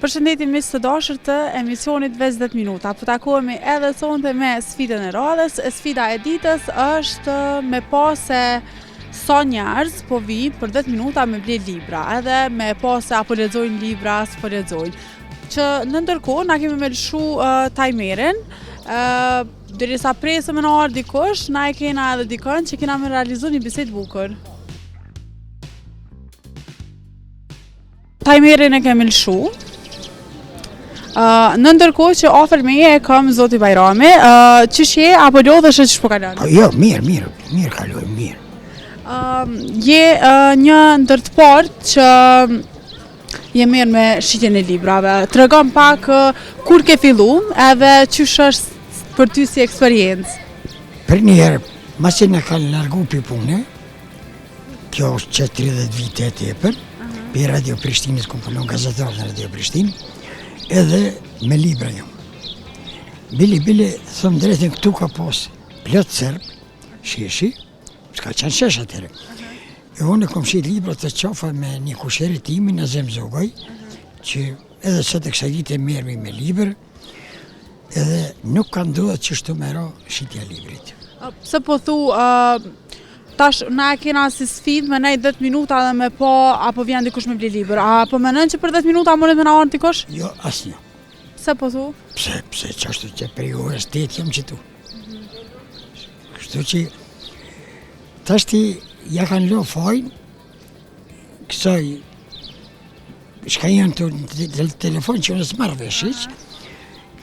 Përshëndetje miq të dashur të emisionit 20 minuta. Po takohemi edhe sonte me sfidën e radhës. Sfida e ditës është me pas se sa njerëz po vi për 10 minuta me ble libra, edhe me pas se apo lexojnë libra, s'po lexojnë. Që në ndërkohë na kemi me lëshu timerin. Derisa presëm në ardh dikush, na e kena edhe dikën që kena me realizu një bisedë bukur. Timerin e kemi lëshu. Në ndërkohë që afër meje e kam Zoti Bajrami, çish je apo lodhesh ç'ish po kalon? Jo, mirë kaloj, mirë. Je një ndër të parë që je mirë me shitjen e librave. Tregon pak kur ke filluar edhe ç'ish është për ty si eksperiencë. Për një herë, masi në kanë largu për pune, kjo është që 30 vite e tepër, për Radio Prishtinës, kom punon gazetar në Radio Prishtinë, edhe me libra jam. Bili, thëmë drejtën këtu ka posë plot serb, sheshi, s'ka qenë shesh atyre. E unë kom shit libra të qafa me një kusheri timi në Zem Zogaj, që edhe sot e kësa vite mermi me libra, edhe nuk ka ndodhur që shtu me ra shitja librit. Pse po thu, tash na e kena si sfidë me nej 10 minuta dhe me po apo vjen dikush me ble libër. Apo mendon që për 10 minuta mundet me na ardh dikush? Jo, asnjë. Pse po thu? Pse çashtu që për orës 8 jam këtu. Kështu që tash ti ja kanë lë fajin kësaj shka janë të telefon që unë s'marrë veshiq,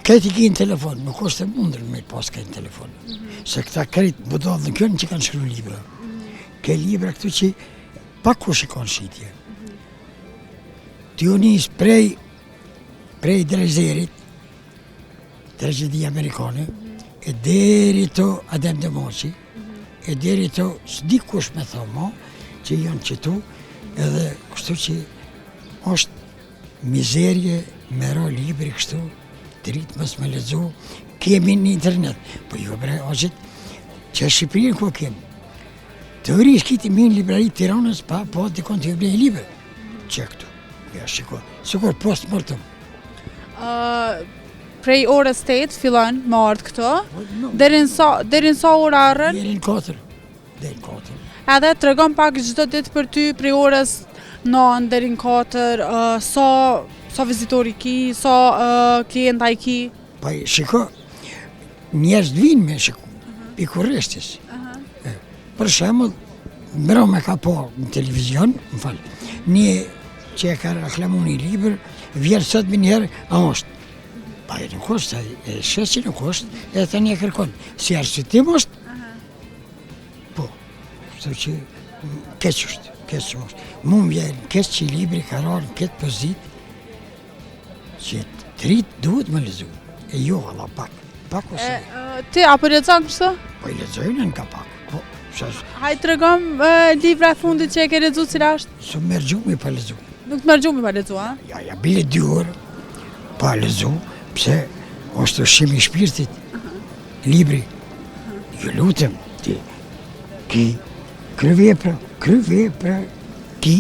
këti ki në telefon, nuk është e mundër me pas këti telefon. Se këta kërit budodhë në kënë që kanë shkru libra. Ke libra këtu që pak ku shikon shqitje. Të ju njës prej Drezerit, Tragedi Amerikane, e deri të Adem Demoqi, e deri të s'di kush me thoma, që janë qëtu, edhe kështu që është mizerje me ra libri kështu, të rritë mësë me lezu, kemi në internet, po jo bre, aqët, që Shqipërinë ku kemi. Të vërish kiti minë librari Tiranës, pa, po, dikon të ju blej liber. Që këtu, ja shiko, sikur post mortem. Prej orës 8 fillon me ardh këto, derin sa ora arën? Derin 4. Edhe tregon pak çdo ditë për ty prej orës 9 deri në 4, sa vizitori ki, sa klienta i ki? Pa shiko, njerëz vinë me shiku, i kurreshtis. Për shembull, mbrëm me ka po në televizion, më falë, një që e ka reklamu një libër, vjerë sot më njëherë, a është. Pa e nuk është, e shesë që nuk është, e të një kërkon. Si arsitim është? Po, kështu që keq është. Mu më vjenë, keq që libri ka rarë në këtë pozit, që të rritë duhet me lezu. E jo, alla pak ose. Ti, apo lexon kështu? Po i lexojnë në ka pak. Hajtë tregom libra e fundit që e ke lexu cila është? Së merë gjumi pa lezu. Nuk të merë gjumi pa lezu, a? Ja, bile 2 orë pa lezu, pse është ushqimi i shpirtit, libri. Ju lutem, ti, ki, kryvepra, ki,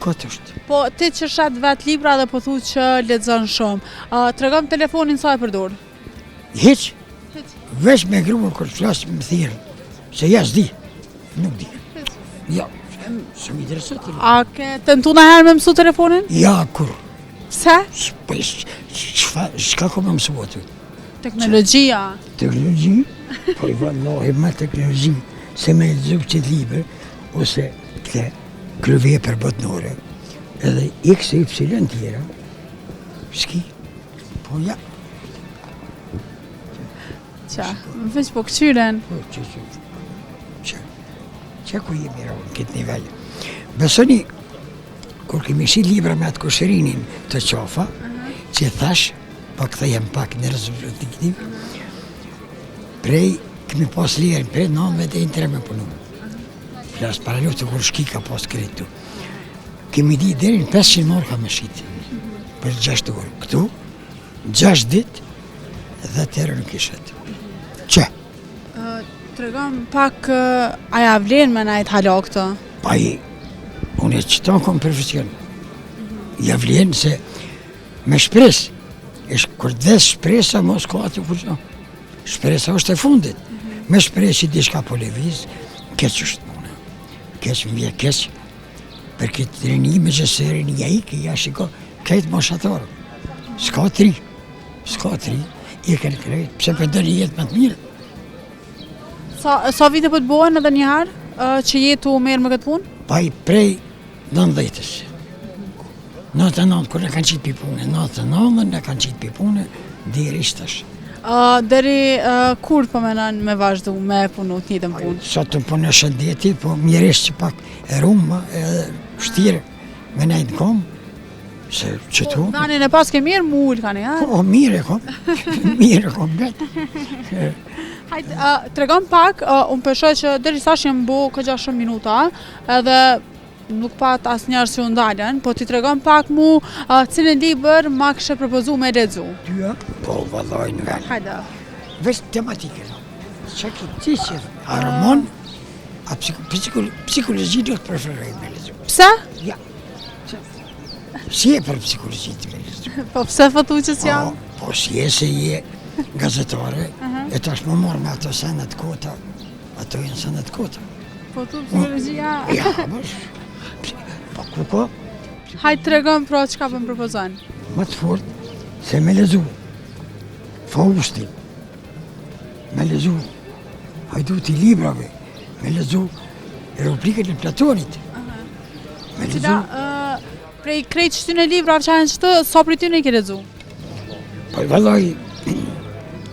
këtë është. Po, ti që shat vet libra dhe po thu që lexon shumë, tregom telefonin sa e përdor? Hiq, veç me grua kër flasë më thirë, se ja s'di, nuk di. Ja, së më interesat të A ke tentu në herë me mësu telefonin? Ja, kur. Se? Shka ko me mësu aty? Teknologjia. Teknologji? Po i vallohi me teknologji, se me lexu qëtë liber, ose këte kryve për botnore, edhe x e y tjera, s'ki, po ja. Qa, më veç po këqyren. Po, që ku jemi rao në këtë nivel. Besoni, kur kemi shit libra me atë kushërinin të qafa, që thash, pa këta jem pak në rezultativ, prej, kemi pas lirën, prej 93 me punu. Flas para luftë kur shki ka pas kretu. Kemi di deri në 500 orë ka me shit, për 6 orë. Këtu, 6 dit, dhe tërë nuk ishet. Që? Tregom pak aja vlen me najtë hala këto? Pa unë e qëton kom profesion. Ja vlen se me shpresë. Kur des shpresa, mos ka aty kur gjo. Shpresa është e fundit. Me shpresë që diçka po lëviz, keq është puna. Keq më vjen keq. Për këtë rinime që se rinia ja shiko, këtë moshatorë. S'ka tri. I kanë krejt, pse përdojnë jetë më të mirë. Sa vite po të bohen edhe njëherë që jetu merë më këtë punë? Pa i prej 90-ës. 99 kur ne kanë qitë pi punë, 99 ne kanë qitë pi punë, deri shtash. Deri kur po menon me vazhdu me punu të njëjtën punë? Sa të punë shëndeti, po mjeresht që pak e rumë, edhe shtirë, me nejtë komë, se që tu... Danin e pas ke mirë, mu ullë ka një, ha? Po, mire kom, vetë. Hajtë, tregon pak, unë përshoj që deri sa jem bo këgja shumë minuta, edhe nuk pat as njerës që ndalen, po ti tregon pak mu cilin libër ma kështë propozu me lexu. Tyja? Po, vallaj në venë. Hajde. Vesh tematike, që ki ti që harmon, a psikologi do të preferoj me lexu. Pse? Ja. Si e për psikologi të me lexu. Po pse fëtu që s'jam? Po si e se je gazetare, e tash më morë me ato senet kota, ato jenë senet kota. Po tu psikologia... Ja, bësh. Po kuko? Hajtë tregon pra çka po më propozon. Më të fort se me lezu Faustin, me lezu Hajduti librave, me lezu Replikën e Platonit, me lezu... Prej krejt shtyne libra që janë qëtë, sa prej ty ne i ke lexu? Po vallaj,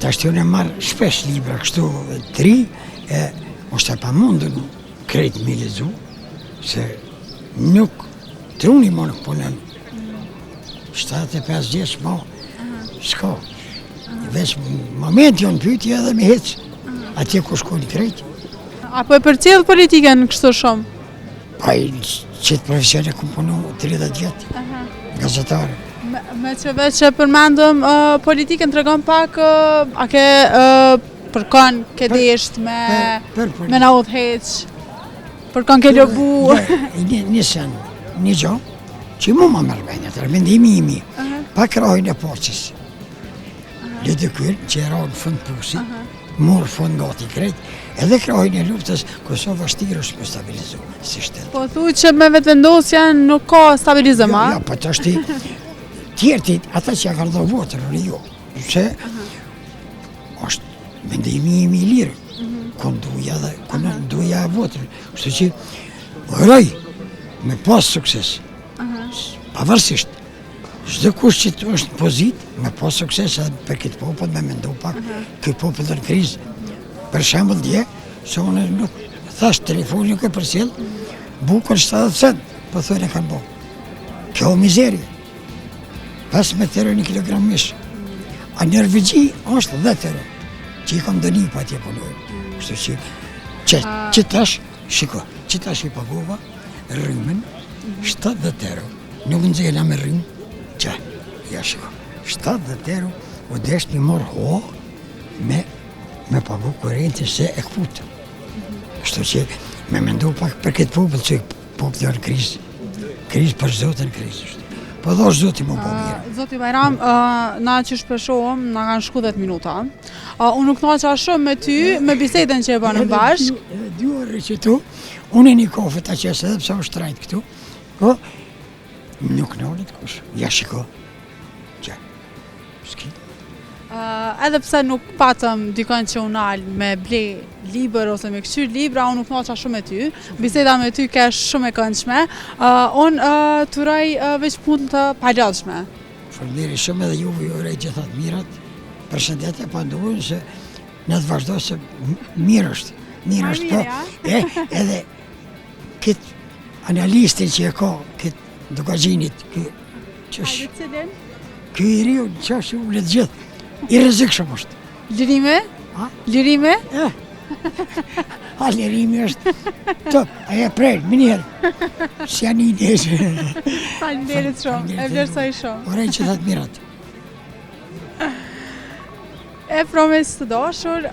ta shtyne marrë shpesh libra kështu të ri, e është e pa mundën krejt me lezu, se nuk truni më nuk punën. 75 vjeç më, s'ka. Veç moment jo në pyetje edhe me hec, atje ku shkojnë krejt. Apo e përcjell politikën kështu shumë? Pa i qëtë profesione ku punu 30 vjetë, gazetare. Me që veç që përmendëm politikën tregon pak, a ke përkon ke desht me na udhëheq, përkon ke lobu? Nisën një gjo, që mu më mërmenja, të mendimi imi, pa krajnë e poqës. Lidë kërë që era në fund pusi, morë fund gati krejt, edhe krajnë e luftës Kosova shtirë është për stabilizu, si shtetë. Po thu që me vetë vendosja nuk ka stabilizëm, a? Ja, po të është tjertit, ata që ja ka rdo votër, jo, se është mendimi imi lirë, kënë duja dhe kënë duja votër, kështu që rëj me pas sukses, pavarësisht, çdo kush që është në pozit, me pas sukses edhe për këtë popull me mendu pak, këtë popull dhe në krizë. Për shembull dje, se unë nuk thash telefoni nuk e përcjell, bukur 70 cent, po thonë e kanë bo. Kjo mizeri. 15 euro 1 kilogram mish. A në Norvegji është 10 euro, që i kam dëni pa atje punoj. Kështu që tash, shiko, që tash i pagova rrymën 70 euro. Nuk nxela me rrymë, që, ja shiko, 70 euro, u desh një morë ho me pagu kurenti se e këputë. Kështu që me mendu pak për këtë popull që popull janë krizë. Krizë për zotën krizë. Po dhosh zoti më po mirë. Zoti Bajram, na që shpeshohem, na kanë shku 10 minuta. Unë nuk naqa shumë me ty, me bisedën që e banëm bashk. Edhe 2 orë që tu, unë e një kofë ta qesë edhe pësa është trajt këtu, ko, nuk nëllit kush. Ja shiko. Që, s'ki. Edhe pse nuk patëm dikon që unë alë me ble liber ose me këqyr libra, unë nuk naqa shumë me ty, biseda me ty ke shumë e këndshme, unë të raj veç punë të paljadshme. Faleminderit shumë edhe juve ju uroj gjithat mirat, përshëndetje pa nduhur se në të vazhdo se mirë është po, edhe këtë analistin që e ka, këtë dukagjinit, këtë i riu në qashë u letë gjithë, i rrezikshëm është. Lirime? Lirime? A lirimi është top, aja prejnë, minjerë, si janë i njësë. Faleminderit shumë, e vlerësoj shumë. Urej që thatë mirat. E promes të dashur,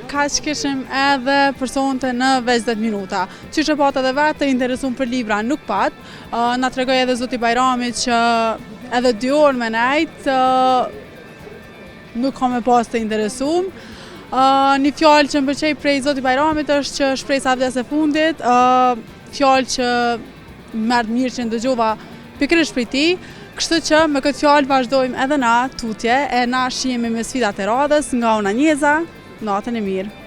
ka që kishim edhe personte në veç 10 minuta. Që që pat edhe vetë të interesun për libra nuk pat, na tregoj edhe Zoti Bajrami që edhe 2 orë me nejt, nuk kam me pas të interesum. Një fjallë që më pëlqej prej Zoti Bajramit është që shpresa vdes e fundit, fjallë që merr mirë që ndëgjova pikërisht prej tij, kështu që me këtë fjallë vazhdojmë edhe na tutje, e na shihemi me sfidat e radhës nga Ona Njeza, natën e mirë.